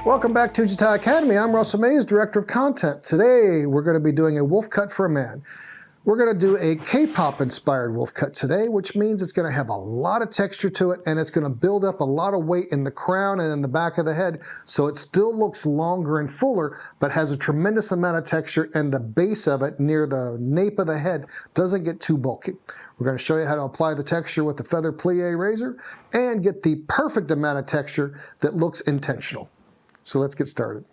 Welcome back to Jatai Academy. I'm Russell Mays, Director of Content. Today, we're going to be doing a wolf cut for a man. We're going to do a K-pop inspired wolf cut today, which means it's going to have a lot of texture to it, and it's going to build up a lot of weight in the crown and in the back of the head, so it still looks longer and fuller, but has a tremendous amount of texture, and the base of it near the nape of the head doesn't get too bulky. We're going to show you how to apply the texture with the Feather Plier Razor and get the perfect amount of texture that looks intentional. So let's get started.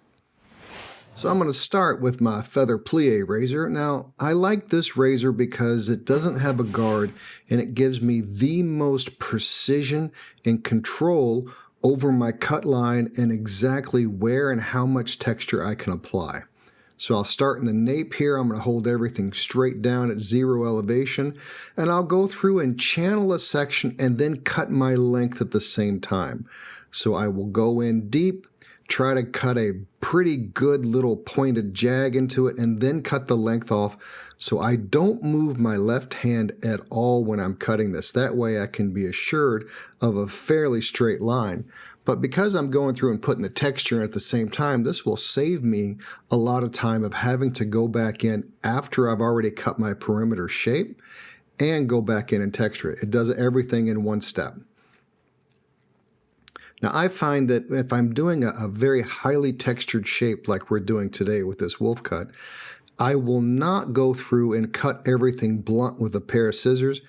So I'm going to start with my Feather Plier Razor. Now, I like this razor because it doesn't have a guard and it gives me the most precision and control over my cut line and exactly where and how much texture I can apply. So I'll start in the nape here. I'm going to hold everything straight down at 0 elevation, and I'll go through and channel a section and then cut my length at the same time. So I will go in deep, try to cut a pretty good little pointed jag into it, and then cut the length off so I don't move my left hand at all when I'm cutting this. That way I can be assured of a fairly straight line. But because I'm going through and putting the texture in at the same time, this will save me a lot of time of having to go back in after I've already cut my perimeter shape and go back in and texture it. It does everything in one step. Now, I find that if I'm doing a very highly textured shape like we're doing today with this wolf cut, I will not go through and cut everything blunt with a pair of scissors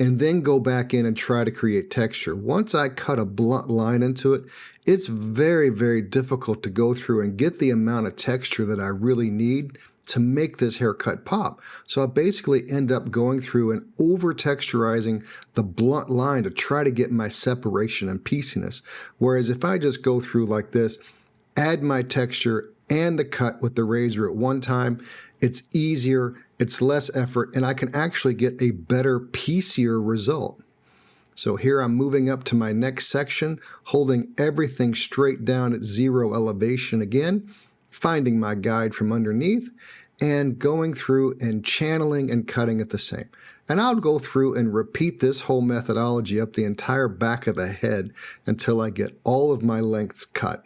and then go back in and try to create texture. Once I cut a blunt line into it, it's very, very difficult to go through and get the amount of texture that I really need to make this haircut pop. So I basically end up going through and over-texturizing the blunt line to try to get my separation and pieciness. Whereas if I just go through like this, add my texture and the cut with the razor at one time, it's easier, it's less effort, and I can actually get a better, piecier result. So here I'm moving up to my next section, holding everything straight down at 0 elevation again, finding my guide from underneath, and going through and channeling and cutting at the same. And I'll go through and repeat this whole methodology up the entire back of the head until I get all of my lengths cut.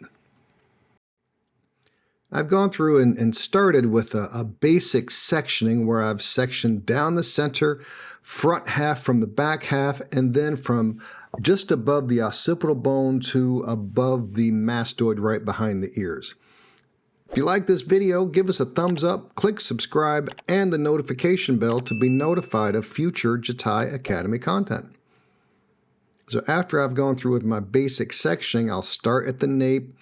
I've gone through and started with a basic sectioning where I've sectioned down the center, front half from the back half, and then from just above the occipital bone to above the mastoid right behind the ears. If you like this video, give us a thumbs up, click subscribe, and the notification bell to be notified of future Jatai Academy content. So after I've gone through with my basic sectioning, I'll start at the nape,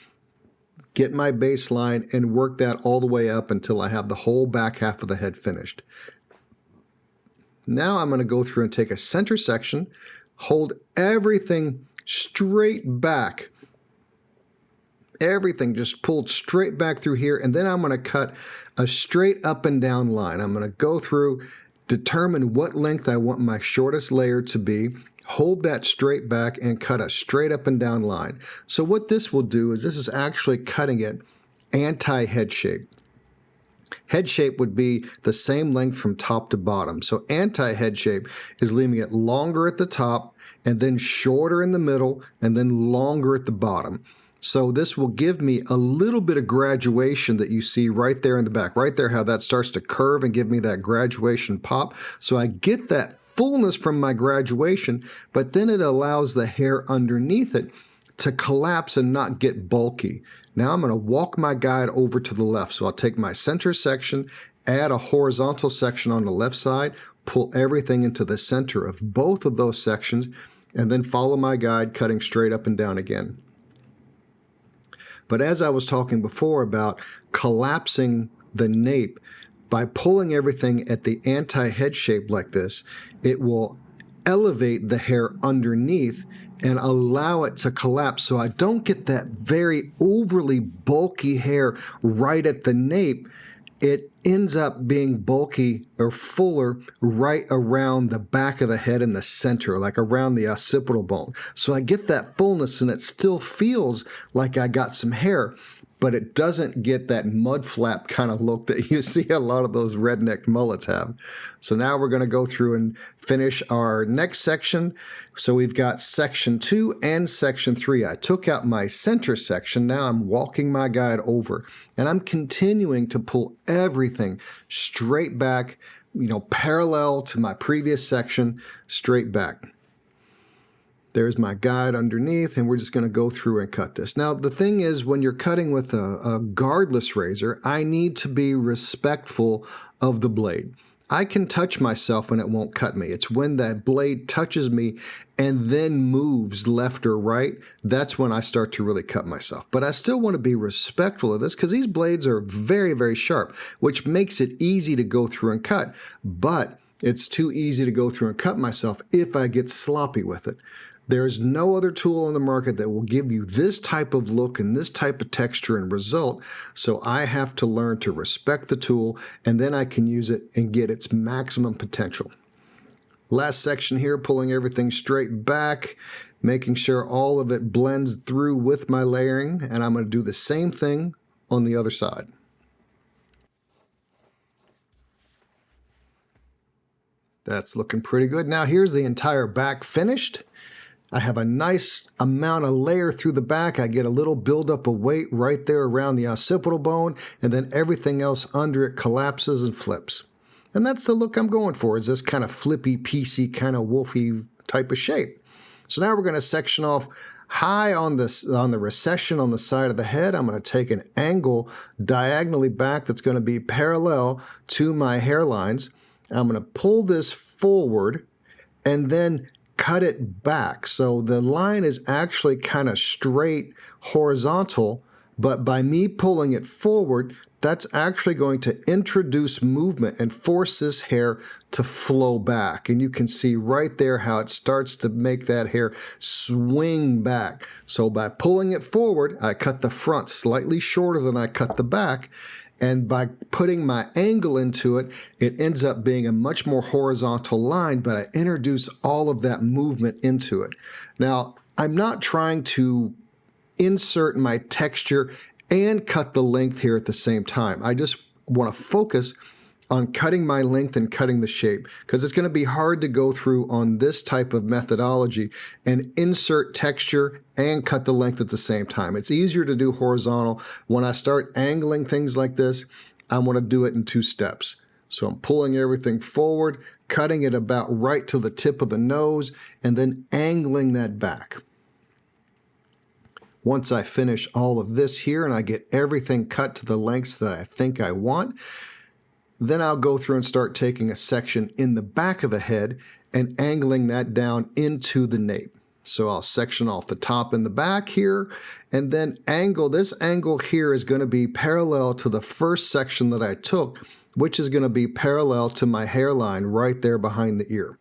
get my baseline, and work that all the way up until I have the whole back half of the head finished. Now I'm going to go through and take a center section, hold everything straight back, everything just pulled straight back through here, and then I'm going to cut a straight up and down line. I'm going to go through, determine what length I want my shortest layer to be, hold that straight back, and cut a straight up and down line. So what this will do is this is actually cutting it anti-head shape. Head shape would be the same length from top to bottom. So anti-head shape is leaving it longer at the top and then shorter in the middle and then longer at the bottom. So this will give me a little bit of graduation that you see right there in the back. Right there, how that starts to curve and give me that graduation pop. So I get that fullness from my graduation, but then it allows the hair underneath it to collapse and not get bulky. Now I'm going to walk my guide over to the left. So I'll take my center section, add a horizontal section on the left side, pull everything into the center of both of those sections, and then follow my guide, cutting straight up and down again. But as I was talking before about collapsing the nape, by pulling everything at the anti-head shape like this, it will elevate the hair underneath and allow it to collapse so I don't get that very overly bulky hair right at the nape. It ends up being bulky or fuller right around the back of the head in the center, like around the occipital bone. So I get that fullness and it still feels like I got some hair, but it doesn't get that mud flap kind of look that you see a lot of those redneck mullets have. So now we're going to go through and finish our next section. So we've got section 2 and section 3. I took out my center section. Now I'm walking my guide over, and I'm continuing to pull everything straight back, parallel to my previous section, straight back. There's my guide underneath, and we're just going to go through and cut this. Now, the thing is, when you're cutting with a guardless razor, I need to be respectful of the blade. I can touch myself and it won't cut me. It's when that blade touches me and then moves left or right, that's when I start to really cut myself. But I still want to be respectful of this because these blades are very, very sharp, which makes it easy to go through and cut. But it's too easy to go through and cut myself if I get sloppy with it. There's no other tool on the market that will give you this type of look and this type of texture and result, so I have to learn to respect the tool, and then I can use it and get its maximum potential. Last section here, pulling everything straight back, making sure all of it blends through with my layering, and I'm going to do the same thing on the other side. That's looking pretty good. Now here's the entire back finished. I have a nice amount of layer through the back. I get a little buildup of weight right there around the occipital bone, and then everything else under it collapses and flips. And that's the look I'm going for, is this kind of flippy, piecey, kind of wolfy type of shape. So now we're going to section off high on the recession on the side of the head. I'm going to take an angle diagonally back that's going to be parallel to my hairlines. I'm going to pull this forward and then cut it back. So the line is actually kind of straight horizontal, but by me pulling it forward, that's actually going to introduce movement and force this hair to flow back. And you can see right there how it starts to make that hair swing back. So by pulling it forward, I cut the front slightly shorter than I cut the back. And by putting my angle into it, it ends up being a much more horizontal line, but I introduce all of that movement into it. Now, I'm not trying to insert my texture and cut the length here at the same time. I just want to focus on cutting my length and cutting the shape, because it's going to be hard to go through on this type of methodology and insert texture and cut the length at the same time. It's easier to do horizontal. When I start angling things like this, I want to do it in 2 steps. So I'm pulling everything forward, cutting it about right to the tip of the nose, and then angling that back. Once I finish all of this here and I get everything cut to the lengths that I think I want, then I'll go through and start taking a section in the back of the head and angling that down into the nape. So I'll section off the top and the back here, and then angle. This angle here is going to be parallel to the first section that I took, which is going to be parallel to my hairline right there behind the ear.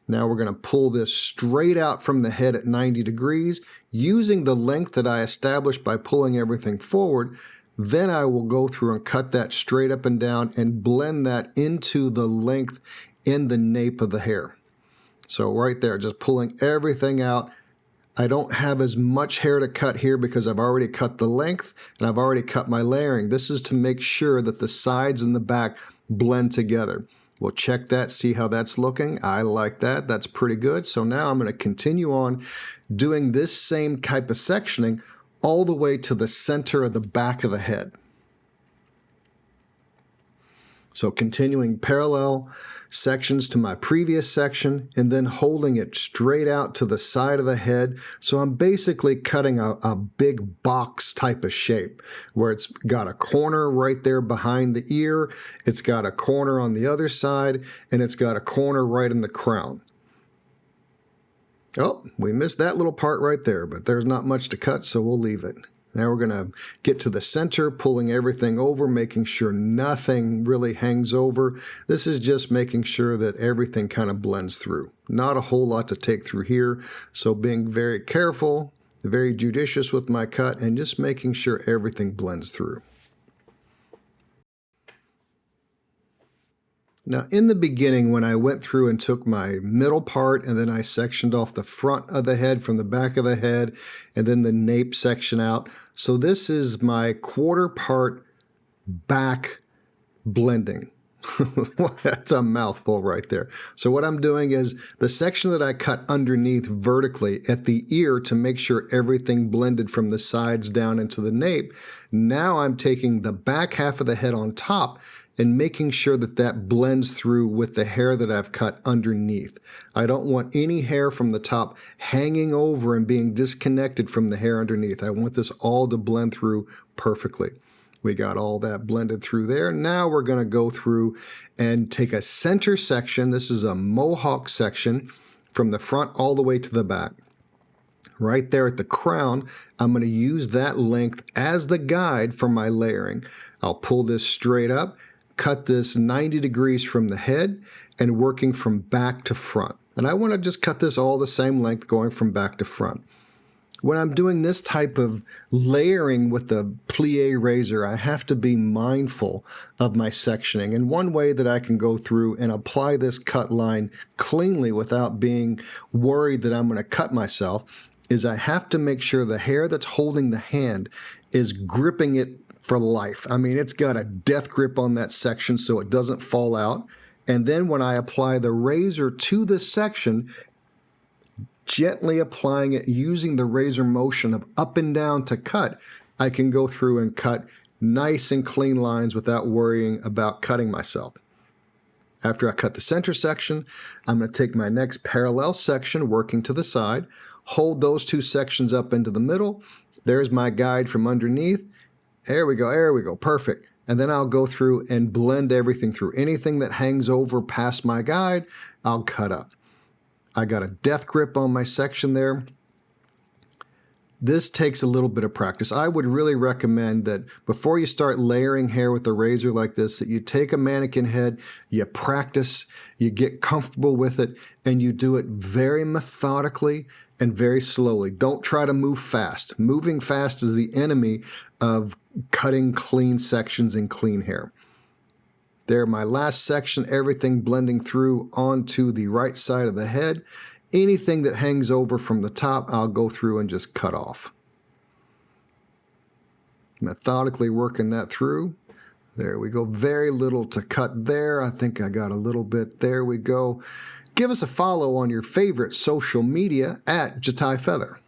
Now we're going to pull this straight out from the head at 90 degrees using the length that I established by pulling everything forward. Then I will go through and cut that straight up and down and blend that into the length in the nape of the hair. So right there, just pulling everything out. I don't have as much hair to cut here because I've already cut the length and I've already cut my layering. This is to make sure that the sides and the back blend together. We'll check that, see how that's looking. I like that. That's pretty good. So now I'm going to continue on doing this same type of sectioning all the way to the center of the back of the head. So continuing parallel sections to my previous section and then holding it straight out to the side of the head. So I'm basically cutting a big box type of shape where it's got a corner right there behind the ear, it's got a corner on the other side, and it's got a corner right in the crown. Oh, we missed that little part right there, but there's not much to cut, so we'll leave it. Now we're going to get to the center, pulling everything over, making sure nothing really hangs over. This is just making sure that everything kind of blends through. Not a whole lot to take through here, so being very careful, very judicious with my cut, and just making sure everything blends through. Now, in the beginning, when I went through and took my middle part and then I sectioned off the front of the head from the back of the head and then the nape section out. So this is my quarter part back blending. That's a mouthful right there. So what I'm doing is the section that I cut underneath vertically at the ear to make sure everything blended from the sides down into the nape. Now I'm taking the back half of the head on top and making sure that that blends through with the hair that I've cut underneath. I don't want any hair from the top hanging over and being disconnected from the hair underneath. I want this all to blend through perfectly. We got all that blended through there. Now we're going to go through and take a center section. This is a mohawk section from the front all the way to the back. Right there at the crown, I'm going to use that length as the guide for my layering. I'll pull this straight up, cut this 90 degrees from the head, and working from back to front. And I want to just cut this all the same length going from back to front. When I'm doing this type of layering with the plier razor, I have to be mindful of my sectioning. And one way that I can go through and apply this cut line cleanly without being worried that I'm going to cut myself is I have to make sure the hair that's holding the hand is gripping it for life. I mean, it's got a death grip on that section so it doesn't fall out. And then when I apply the razor to this section, gently applying it using the razor motion of up and down to cut, I can go through and cut nice and clean lines without worrying about cutting myself. After I cut the center section, I'm going to take my next parallel section working to the side, hold those two sections up into the middle. There's my guide from underneath. There we go, perfect. And then I'll go through and blend everything through. Anything that hangs over past my guide, I'll cut up. I got a death grip on my section there. This takes a little bit of practice. I would really recommend that before you start layering hair with a razor like this, that you take a mannequin head, you practice, you get comfortable with it, and you do it very methodically and very slowly. Don't try to move fast. Moving fast is the enemy of cutting clean sections and clean hair. There, my last section, everything blending through onto the right side of the head. Anything that hangs over from the top, I'll go through and just cut off. Methodically working that through. There we go. Very little to cut there. I think I got a little bit. There we go. Give us a follow on your favorite social media at Jatai Feather.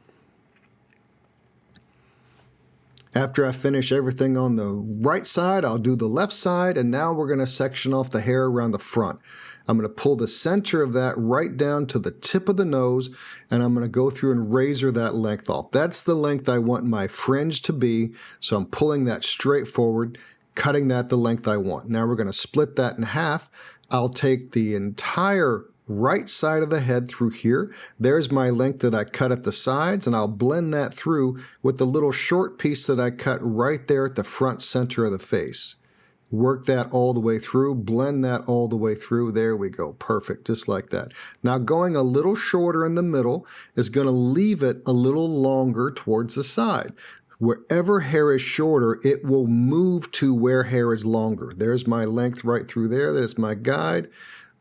After I finish everything on the right side, I'll do the left side, and now we're going to section off the hair around the front. I'm going to pull the center of that right down to the tip of the nose, and I'm going to go through and razor that length off. That's the length I want my fringe to be, so I'm pulling that straight forward, cutting that the length I want. Now we're going to split that in half. I'll take the entire right side of the head through here. There's my length that I cut at the sides, and I'll blend that through with the little short piece that I cut right there at the front center of the face. Work that all the way through, blend that all the way through. There we go, perfect, just like that. Now going a little shorter in the middle is going to leave it a little longer towards the side. Wherever hair is shorter, it will move to where hair is longer. There's my length right through there. There's my guide.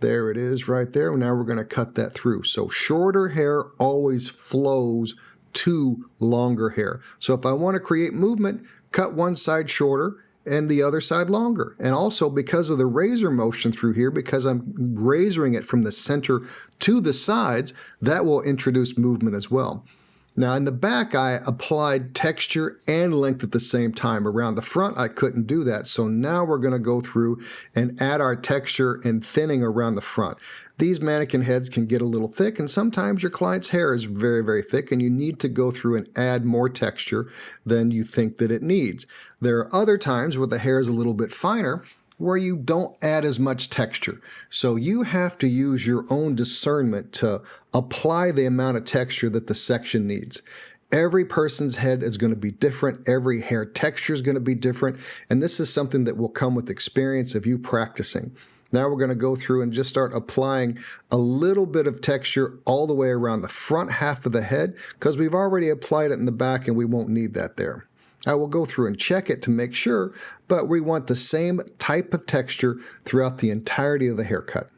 There it is right there. Now we're going to cut that through. So shorter hair always flows to longer hair. So if I want to create movement, cut one side shorter and the other side longer. And also because of the razor motion through here, because I'm razoring it from the center to the sides, that will introduce movement as well. Now in the back, I applied texture and length at the same time. Around the front, I couldn't do that. So now we're going to go through and add our texture and thinning around the front. These mannequin heads can get a little thick, and sometimes your client's hair is very, very thick, and you need to go through and add more texture than you think that it needs. There are other times where the hair is a little bit finer, where you don't add as much texture. So you have to use your own discernment to apply the amount of texture that the section needs. Every person's head is going to be different. Every hair texture is going to be different. And this is something that will come with experience of you practicing. Now we're going to go through and just start applying a little bit of texture all the way around the front half of the head, because we've already applied it in the back and we won't need that there. I will go through and check it to make sure, but we want the same type of texture throughout the entirety of the haircut.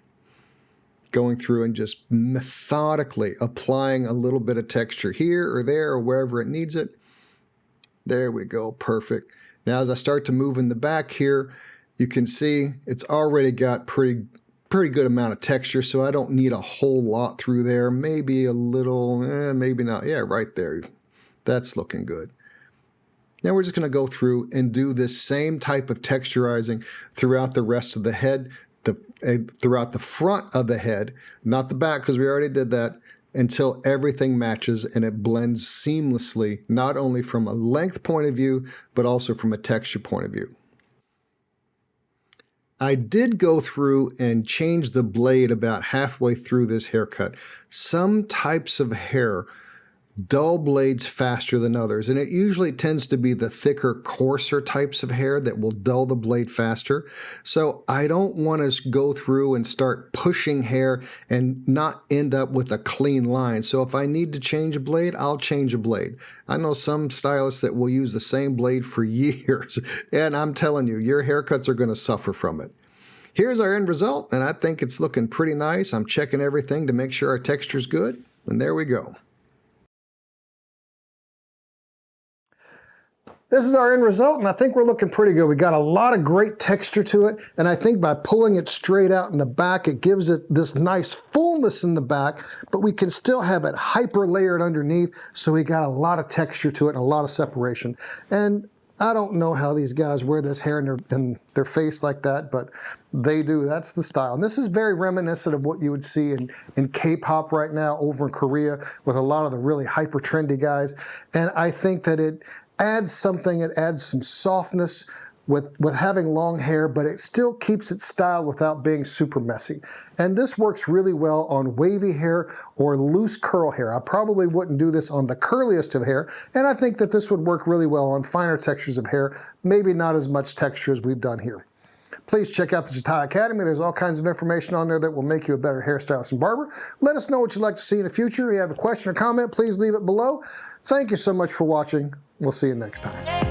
Going through and just methodically applying a little bit of texture here or there or wherever it needs it. There we go, perfect. Now as I start to move in the back here, you can see it's already got pretty good amount of texture, so I don't need a whole lot through there. Maybe a little, maybe not. Yeah, right there. That's looking good. Now we're just going to go through and do this same type of texturizing throughout the rest of the head, throughout the front of the head, not the back because we already did that, until everything matches and it blends seamlessly, not only from a length point of view, but also from a texture point of view. I did go through and change the blade about halfway through this haircut. Some types of hair dull blades faster than others, and it usually tends to be the thicker, coarser types of hair that will dull the blade faster. So I don't want to go through and start pushing hair and not end up with a clean line. So if I need to change a blade, I'll change a blade. I know some stylists that will use the same blade for years, and I'm telling you, your haircuts are going to suffer from it. Here's our end result, and I think it's looking pretty nice. I'm checking everything to make sure our texture's good, and there we go. This is our end result, and I think we're looking pretty good. We got a lot of great texture to it, and I think by pulling it straight out in the back, it gives it this nice fullness in the back, but we can still have it hyper layered underneath, so we got a lot of texture to it and a lot of separation. And I don't know how these guys wear this hair in their face like that, but they do. That's the style. And this is very reminiscent of what you would see in K-pop right now over in Korea with a lot of the really hyper trendy guys. And I think that it adds something, it adds some softness with having long hair, but it still keeps it styled without being super messy. And this works really well on wavy hair or loose curl hair. I probably wouldn't do this on the curliest of hair, and I think that this would work really well on finer textures of hair, maybe not as much texture as we've done here. Please check out the Jatai Academy. There's all kinds of information on there that will make you a better hairstylist and barber. Let us know what you'd like to see in the future. If you have a question or comment, please leave it below. Thank you so much for watching. We'll see you next time.